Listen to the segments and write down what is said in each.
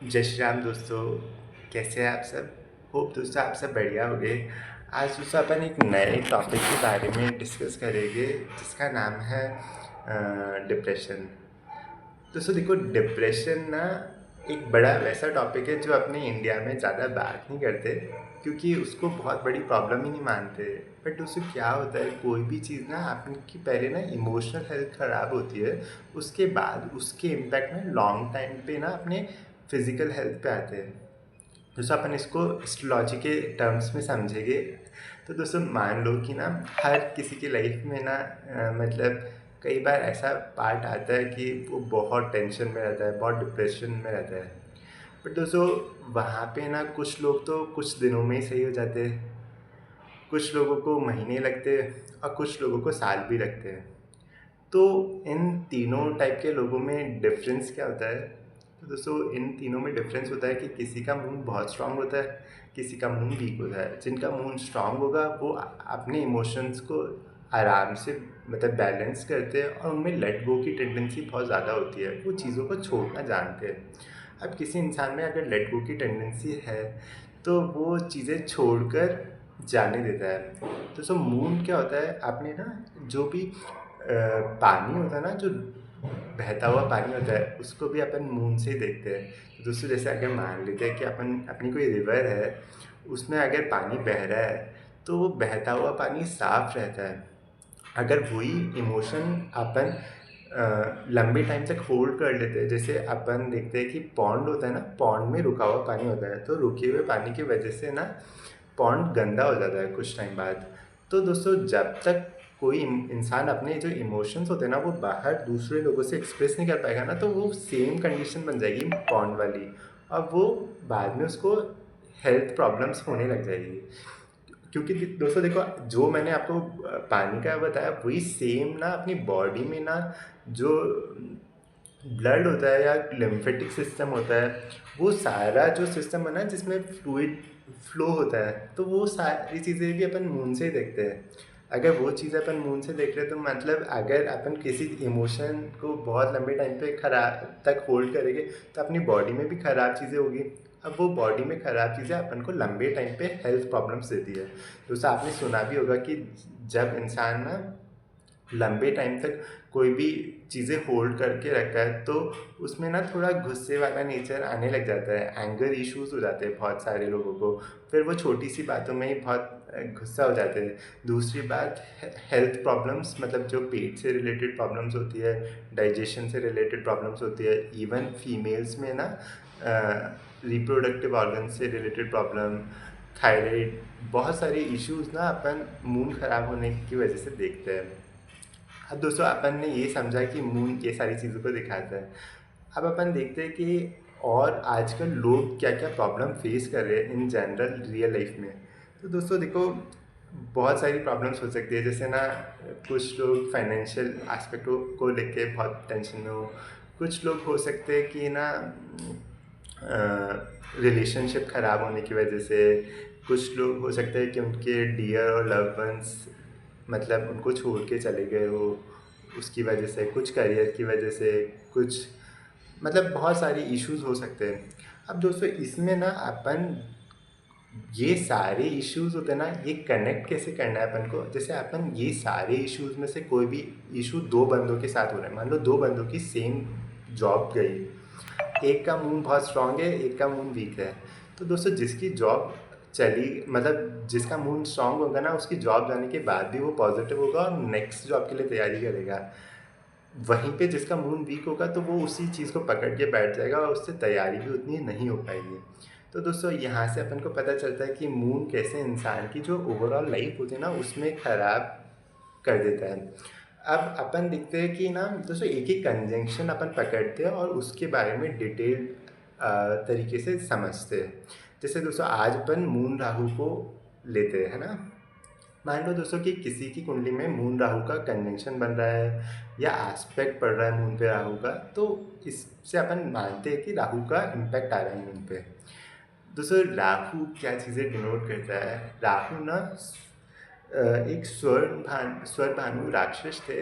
जय श्री राम दोस्तों। कैसे हैं आप सब? होप दोस्तों आप सब बढ़िया होंगे। आज दोस्तों अपन एक नए टॉपिक के बारे में डिस्कस करेंगे जिसका नाम है डिप्रेशन। दोस्तों देखो, डिप्रेशन ना एक बड़ा वैसा टॉपिक है जो अपने इंडिया में ज़्यादा बात नहीं करते क्योंकि उसको बहुत बड़ी प्रॉब्लम ही नहीं मानते। बट दोस्तों क्या होता है, कोई भी चीज़ ना आपकी पहले ना इमोशनल हेल्थ ख़राब होती है, उसके बाद उसके इम्पैक्ट में लॉन्ग टाइम पे ना अपने फिज़िकल हेल्थ पे आते हैं। दोस्तों अपन इसको एस्ट्रोलॉजी के टर्म्स में समझेंगे। तो दोस्तों मान लो कि ना हर किसी की लाइफ में ना मतलब कई बार ऐसा पार्ट आता है कि वो बहुत टेंशन में रहता है, बहुत डिप्रेशन में रहता है। बट दोस्तों वहाँ पे ना कुछ लोग तो कुछ दिनों में ही सही हो जाते हैं, कुछ लोगों को महीने लगते हैं और कुछ लोगों को साल भी लगते हैं। तो इन तीनों टाइप के लोगों में डिफरेंस क्या होता है? तो दोस्तों इन तीनों में डिफरेंस होता है कि किसी का मूड बहुत स्ट्रांग होता है, किसी का मूड वीक होता है। जिनका मूड स्ट्रांग होगा वो अपने इमोशंस को आराम से मतलब बैलेंस करते हैं और उनमें लेट गो की टेंडेंसी बहुत ज़्यादा होती है, वो चीज़ों को छोड़ना जानते हैं। अब किसी इंसान में अगर लेट गो की टेंडेंसी है तो वो चीज़ें छोड़कर जाने देता है। तो सो मूड क्या होता है, आपने ना जो भी पानी होता है ना, जो बहता हुआ पानी होता है, उसको भी अपन मून से ही देखते हैं। तो दोस्तों जैसे अगर मान लेते हैं कि अपन अपनी कोई रिवर है, उसमें अगर पानी बह रहा है तो वो बहता हुआ पानी साफ रहता है। अगर वही इमोशन अपन लंबे टाइम तक होल्ड कर लेते हैं, जैसे अपन देखते हैं कि पॉन्ड होता है ना, पॉन्ड में रुका हुआ पानी होता है, तो रुके हुए पानी की वजह से ना पॉन्ड गंदा हो जाता है कुछ टाइम बाद। तो दोस्तों जब तक कोई इंसान अपने जो इमोशंस होते हैं ना वो बाहर दूसरे लोगों से एक्सप्रेस नहीं कर पाएगा ना, तो वो सेम कंडीशन बन जाएगी पॉन्ड वाली, और वो बाद में उसको हेल्थ प्रॉब्लम्स होने लग जाएगी। क्योंकि दोस्तों देखो, जो मैंने आपको पानी का बताया वही सेम ना अपनी बॉडी में ना जो ब्लड होता है या लिम्फेटिक सिस्टम होता है, वो सारा जो सिस्टम है ना जिसमें फ्लूइड फ्लो होता है, तो वो सारी चीज़ें भी अपन मून से ही देखते हैं। अगर वो चीज़ अपन मून से देख रहे हैं तो मतलब अगर अपन किसी इमोशन को बहुत लंबे टाइम पे खराब तक होल्ड करेंगे तो अपनी बॉडी में भी ख़राब चीज़ें होगी। अब वो बॉडी में ख़राब चीज़ें अपन को लंबे टाइम पे हेल्थ प्रॉब्लम्स देती है। तो आपने सुना भी होगा कि जब इंसान ना लंबे टाइम तक कोई भी चीज़ें होल्ड करके रखता है तो उसमें ना थोड़ा गुस्से वाला नेचर आने लग जाता है, एंगर इश्यूज हो जाते हैं बहुत सारे लोगों को। फिर वो छोटी सी बातों में ही बहुत गुस्सा हो जाते हैं। दूसरी बात, हेल्थ प्रॉब्लम्स मतलब जो पेट से रिलेटेड प्रॉब्लम्स होती है, डाइजेशन से रिलेटेड प्रॉब्लम्स होती है, इवन फीमेल्स में ना रिप्रोडक्टिव ऑर्गन से रिलेटेड प्रॉब्लम, थायराइड, बहुत सारे इश्यूज ना अपन मूड ख़राब होने की वजह से देखते हैं। अब दोस्तों अपन ने ये समझा कि मून ये सारी चीज़ों को दिखाता है। अब अपन देखते हैं कि और आजकल लोग क्या क्या प्रॉब्लम फेस कर रहे हैं इन जनरल रियल लाइफ में। तो दोस्तों देखो, बहुत सारी प्रॉब्लम्स हो सकती है, जैसे ना कुछ लोग फाइनेंशियल एस्पेक्ट को लेके बहुत टेंशन में हो, कुछ लोग हो सकते हैं कि ना रिलेशनशिप ख़राब होने की वजह से, कुछ लोग हो सकते हैं कि उनके डियर और लव वंस मतलब उनको छोड़ के चले गए हो, उसकी वजह से, कुछ करियर की वजह से, कुछ मतलब बहुत सारे इश्यूज हो सकते हैं। अब दोस्तों इसमें ना अपन ये सारे इश्यूज होते हैं ना, ये कनेक्ट कैसे करना है अपन को। जैसे अपन ये सारे इश्यूज में से कोई भी इशू दो बंदों के साथ हो रहा है, मान लो दो बंदों की सेम जॉब गई, एक का मूड बहुत स्ट्रांग है, एक का मूड वीक है। तो दोस्तों जिसकी जॉब चली मतलब जिसका मूड स्ट्रांग होगा ना, उसकी जॉब जाने के बाद भी वो पॉजिटिव होगा और नेक्स्ट जॉब के लिए तैयारी करेगा। वहीं पे जिसका मूड वीक होगा तो वो उसी चीज़ को पकड़ के बैठ जाएगा और उससे तैयारी भी उतनी नहीं हो पाएगी। तो दोस्तों यहाँ से अपन को पता चलता है कि मूड कैसे इंसान की जो ओवरऑल लाइफ होती है ना उसमें ख़राब कर देता है। अब अपन देखते हैं कि ना दोस्तों एक एक कंजंक्शन अपन पकड़ते हैं और उसके बारे में डिटेल तरीके से समझते हैं। जैसे दोस्तों आज अपन मून राहु को लेते हैं, है ना। मान लो दोस्तों कि किसी की कुंडली में मून राहु का कंजंक्शन बन रहा है या एस्पेक्ट पड़ रहा है मून पे राहु का, तो इससे अपन मानते हैं कि राहु का इम्पैक्ट आ रहा है मून पे। दोस्तों राहु क्या चीज़ें डिनोट करता है? राहु ना एक स्वर भानु राक्षस थे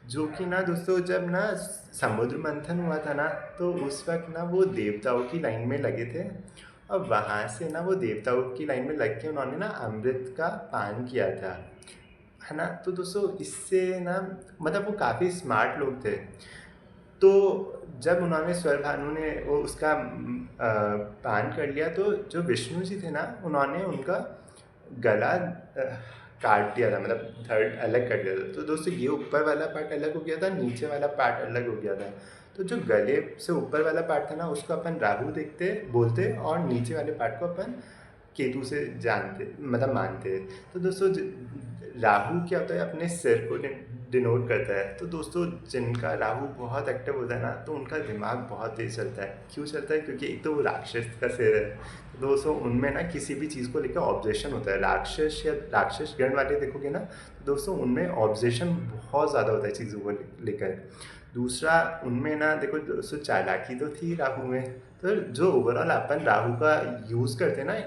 जो कि ना दोस्तों जब ना समुद्र मंथन हुआ था ना, तो उस वक़्त ना वो देवताओं की लाइन में लगे थे और वहाँ से ना वो देवताओं की लाइन में लग के उन्होंने ना अमृत का पान किया था, है ना? तो दोस्तों इससे ना मतलब वो काफ़ी स्मार्ट लोग थे। तो जब उन्होंने स्वरभानु ने वो उसका पान कर लिया, तो जो विष्णु जी थे ना, उन्होंने उनका गला काट दिया था, मतलब थर्ड अलग कर दिया था। तो दोस्तों ये ऊपर वाला पार्ट अलग हो गया था, नीचे वाला पार्ट अलग हो गया था। तो जो गले से ऊपर वाला पार्ट था ना, उसको अपन राहु देखते बोलते, और नीचे वाले पार्ट को अपन केतु से जानते मतलब मानते हैं। तो दोस्तों राहु क्या होता है, अपने सिर को डिनोट करता है। तो दोस्तों जिनका राहु बहुत एक्टिव होता है ना, तो उनका दिमाग बहुत तेज चलता है। क्यों चलता है? क्योंकि एक तो वो राक्षस का सिर है, तो दोस्तों उनमें ना किसी भी चीज़ को लेकर ऑब्जेक्शन होता है। राक्षस या राक्षस गण वाले देखोगे ना, तो दोस्तों उनमें ऑब्जेक्शन बहुत ज़्यादा होता है चीज़ों को लेकर। दूसरा उनमें ना देखो दोस्तों, चालाकी तो थी राहु में। तो जो ओवरऑल अपन राहु का यूज़ करते हैं ना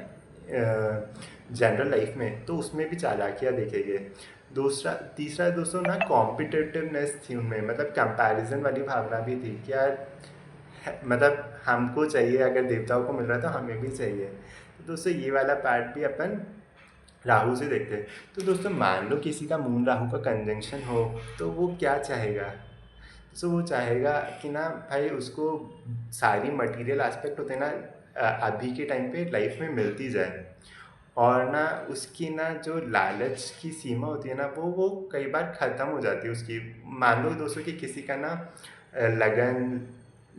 जनरल लाइफ में, तो उसमें भी चालाकियाँ देखेंगे। दूसरा तीसरा दोस्तों ना कॉम्पिटिटिवनेस थी उनमें, मतलब कंपैरिजन वाली भावना भी थी कि यार मतलब हमको चाहिए, अगर देवताओं को मिल रहा है तो हमें भी चाहिए। तो दोस्तों ये वाला पार्ट भी अपन राहु से देखते हैं। तो दोस्तों मान लो किसी का मून राहु का कंजंक्शन हो, तो वो क्या चाहेगा? सो वो चाहेगा कि ना भाई उसको सारी मटेरियल एस्पेक्ट होते हैं ना अभी के टाइम पे लाइफ में मिलती जाए, और ना उसकी ना जो लालच की सीमा होती है ना, वो कई बार ख़त्म हो जाती है उसकी। मान लो दोस्तों कि किसी का ना लगन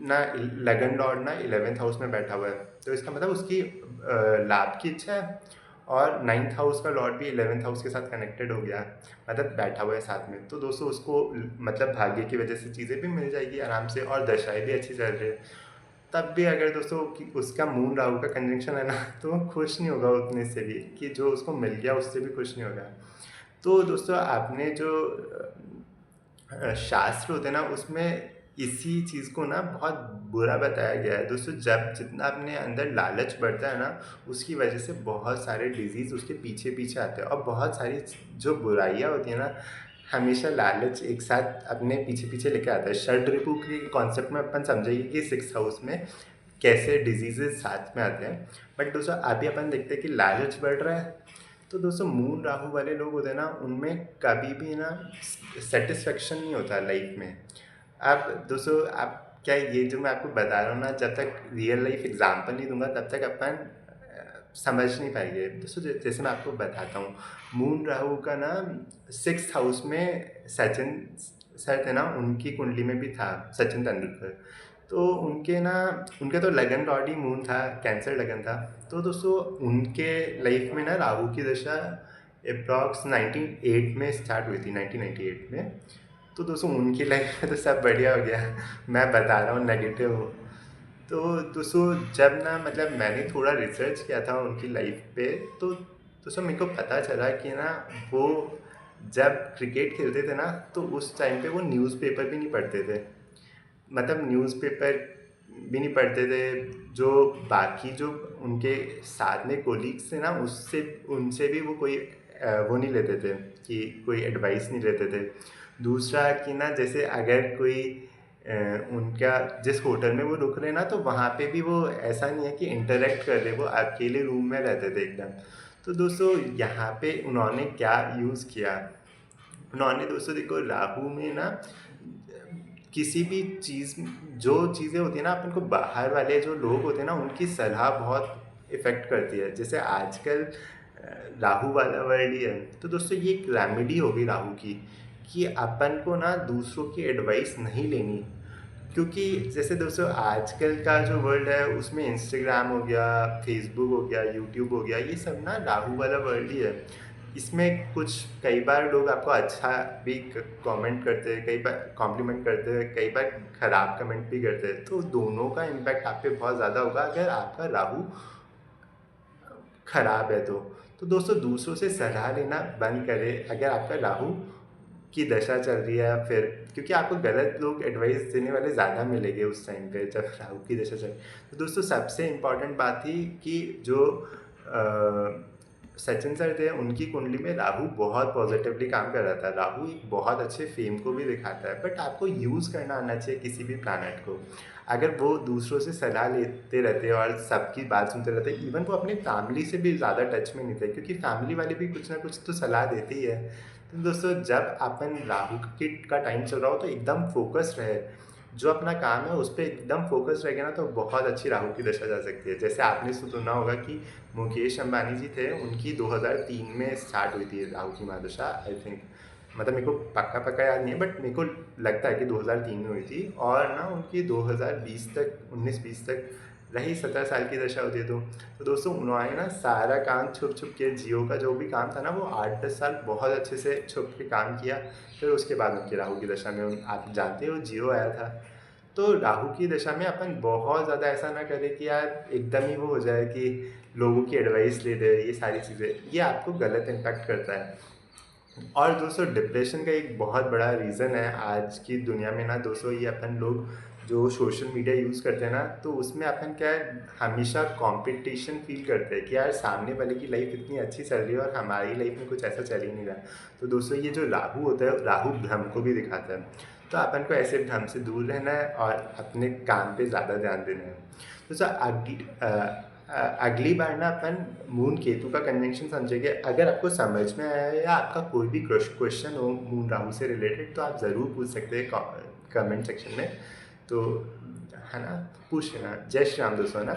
ना लगन लॉर्ड ना 11th हाउस में बैठा हुआ है, तो इसका मतलब उसकी लाभ की इच्छा है, और 9th हाउस का लॉर्ड भी 11th हाउस के साथ कनेक्टेड हो गया, मतलब बैठा हुआ है साथ में। तो दोस्तों उसको मतलब भाग्य की वजह से चीज़ें भी मिल जाएगी आराम से, और दशाएँ भी अच्छी चल रही है। तब भी अगर दोस्तों कि उसका मून राहु का कंजंक्शन है ना, तो वो खुश नहीं होगा उतने से भी, कि जो उसको मिल गया उससे भी खुश नहीं होगा। तो दोस्तों आपने जो शास्त्र होते हैं ना, उसमें इसी चीज़ को ना बहुत बुरा बताया गया है दोस्तों। जब जितना अपने अंदर लालच बढ़ता है ना, उसकी वजह से बहुत सारे डिजीज़ उसके पीछे पीछे आते हैं, और बहुत सारी जो बुराइयाँ होती हैं ना, हमेशा लालच एक साथ अपने पीछे पीछे लेके आता है। षड्रिपु के कॉन्सेप्ट में अपन समझेंगे कि 6th हाउस में कैसे डिजीजेज साथ में आते हैं। बट दोस्तों अभी अपन देखते हैं कि लालच बढ़ रहा है, तो दोस्तों मून राहु वाले लोग होते हैं ना, उनमें कभी भी ना सेटिस्फेक्शन नहीं होता लाइफ में। अब दोस्तों आप क्या, ये जो मैं आपको बता रहा हूँ ना, जब तक रियल लाइफ एग्जांपल नहीं दूंगा तब तक अपन समझ नहीं पाएंगे दोस्तों। जैसे मैं आपको बताता हूँ, मून राहु का ना 6th हाउस में सचिन सर थे ना, उनकी कुंडली में भी था सचिन तेंदुलकर। तो उनके ना उनके तो लगन लॉर्ड ही मून था, कैंसर लगन था। तो दोस्तों उनके लाइफ में ना राहु की दशा अप्रॉक्स 98 में स्टार्ट हुई थी, 1998 में। तो दोस्तों उनकी लाइफ में तो सब बढ़िया हो गया, मैं बता रहा हूँ नेगेटिव हूँ। तो दोस्तों जब ना मतलब मैंने थोड़ा रिसर्च किया था उनकी लाइफ पे, तो दोस्तों मेरे को पता चला कि ना वो जब क्रिकेट खेलते थे ना, तो उस टाइम पे वो न्यूज़पेपर भी नहीं पढ़ते थे। मतलब न्यूज़पेपर भी नहीं पढ़ते थे। जो बाकी जो उनके साथ में कोलीग्स थे ना, उससे उनसे भी वो कोई वो नहीं लेते थे, कि कोई एडवाइस नहीं लेते थे। दूसरा कि ना जैसे अगर कोई उनका जिस होटल में वो रुक रहे ना, तो वहाँ पे भी वो ऐसा नहीं है कि इंटरेक्ट कर रहे, वो अकेले रूम में रहते थे एकदम। तो दोस्तों यहाँ पे उन्होंने क्या यूज़ किया, उन्होंने दोस्तों देखो राहु में ना किसी भी चीज़, जो चीज़ें होती है ना, अपन को बाहर वाले जो लोग होते हैं ना, उनकी सलाह बहुत इफ़ेक्ट करती है। जैसे आजकल राहु वाला वर्ल्ड ही है। तो दोस्तों ये एक रेमेडी होगी राहु की, कि अपन को ना दूसरों की एडवाइस नहीं लेनी। क्योंकि जैसे दोस्तों आजकल का जो वर्ल्ड है, उसमें इंस्टाग्राम हो गया, फेसबुक हो गया, यूट्यूब हो गया, ये सब ना राहु वाला वर्ल्ड ही है। इसमें कुछ कई बार लोग आपको अच्छा भी कमेंट करते हैं, कई बार कॉम्प्लीमेंट करते हैं, कई बार ख़राब कमेंट भी करते हैं। तो दोनों का इम्पैक्ट आप पे बहुत ज़्यादा होगा अगर आपका राहु खराब है तो दोस्तों दूसरों से सलाह लेना बंद करें अगर आपका राहु की दशा चल रही है, या फिर क्योंकि आपको गलत लोग एडवाइस देने वाले ज़्यादा मिलेंगे उस टाइम पे जब राहु की दशा चल। तो दोस्तों सबसे इम्पॉर्टेंट बात थी कि जो सचिन सर थे, उनकी कुंडली में राहु बहुत पॉजिटिवली काम कर रहा था। राहु एक बहुत अच्छे फेम को भी दिखाता है, बट आपको यूज़ करना आना चाहिए किसी भी प्लैनेट को। अगर वो दूसरों से सलाह लेते रहते और सबकी बात सुनते रहते, इवन वो अपनी फैमिली से भी ज़्यादा टच में नहीं थे, क्योंकि फैमिली वाले भी कुछ ना कुछ तो सलाह देते ही है। तो दोस्तों, जब अपन राहु की का टाइम चल रहा हो तो एकदम फोकस रहे, जो अपना काम है उस पर एकदम फोकस रहेगा ना, तो बहुत अच्छी राहु की दशा जा सकती है। जैसे आपने सुना होगा कि मुकेश अंबानी जी थे, उनकी 2003 में स्टार्ट हुई थी राहु की महादशा, आई थिंक। मतलब मेरे को पक्का पक्का याद नहीं है, बट मेरे को लगता है कि 2003 में हुई थी, और ना उनकी 2020 तक, 19-20 तक रही, 17 साल की दशा होती है। तो दोस्तों, उन्होंने ना सारा काम छुप छुप के, जियो का जो भी काम था ना, वो 8-10 साल बहुत अच्छे से छुप के काम किया। फिर उसके बाद उनकी राहु की दशा में आप जानते हो जियो आया था। तो राहु की दशा में अपन बहुत ज़्यादा ऐसा ना करें कि यार एकदम ही वो हो जाए कि लोगों की एडवाइस ले दे, ये सारी चीज़ें, ये आपको गलत इम्पैक्ट करता है। और दोस्तों, डिप्रेशन का एक बहुत बड़ा रीज़न है आज की दुनिया में ना दोस्तों, ये अपन लोग जो सोशल मीडिया यूज़ करते हैं ना, तो उसमें अपन क्या है, हमेशा कंपटीशन फील करते हैं कि यार सामने वाले की लाइफ इतनी अच्छी चल रही है और हमारी लाइफ में कुछ ऐसा चल ही नहीं रहा। तो दोस्तों, ये जो राहु होता है, राहु भ्रम को भी दिखाता है। तो अपन को ऐसे भ्रम से दूर रहना है और अपने काम पे ज़्यादा ध्यान देना है। तो सर, अगली बार ना अपन मून केतु का कन्वेंशन समझेंगे। अगर आपको समझ में आया है या आपका कोई भी क्वेश्चन हो मून राहु से रिलेटेड, तो आप ज़रूर पूछ सकते हैं कमेंट सेक्शन में। तो है ना, पूछ लेना। जय श्री राम दोस्तों, है ना।